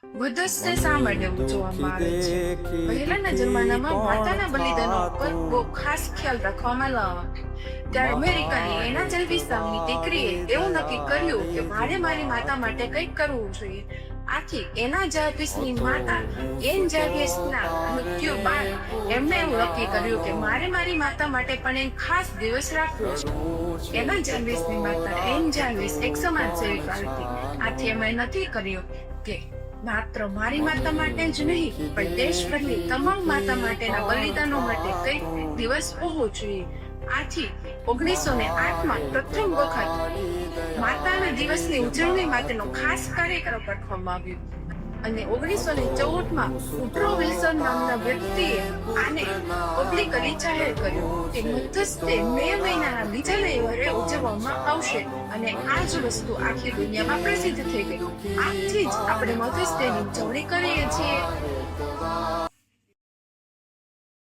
વધસ્તે શા માટે ઉજવવામાં આવે છે? પહેલાના જમાનામાં માતાના બલિદાનો પર બહુ ખાસ ખ્યાલ રાખવામાં ન આવે. ત્યારે અમેરિકાની એના જેલ્વિસ નામની દીકરીએ એવું નક્કી કર્યું કે મારે મારી માતા માટે કંઈક કરવું જોઈએ. આથી એના જેલ્વિસની માતા એન જેલ્વિસના મૃત્યુ બાદ એમણે એવું નક્કી કર્યું કે મારે મારી માતા માટે પણ એક ખાસ દિવસ રાખવો છે. એના જેલ્વિસની માતા એન જેલ્વિસ એક સમાજ સેવિકા હતી. આથી એમણે નક્કી કર્યું કે માત્ર મારી માતા માટે જ નહીં પણ દેશભરની તમામ માતા માટેના બલિદાનો માટે કંઈક દિવસ હોવો જોઈએ. આથી 1908માં પ્રથમ વખત માતાના દિવસની ઉજવણી માટેનો ખાસ કાર્યક્રમ રાખવામાં આવ્યો અને 1914માં વુડરો વિલ્સન નામના વ્યક્તિએ આને પબ્લિકલી જાહેર કર્યું કે મધ્યસ્તે મે મહિનાના બીજા રવિવારે ઉજવવામાં આવશે અને આ જ વસ્તુ આખી દુનિયામાં પ્રસિદ્ધ થઈ ગઈ. આથી જ આપણે મધ્યસ્તેની ઉજવણી કરીએ છીએ.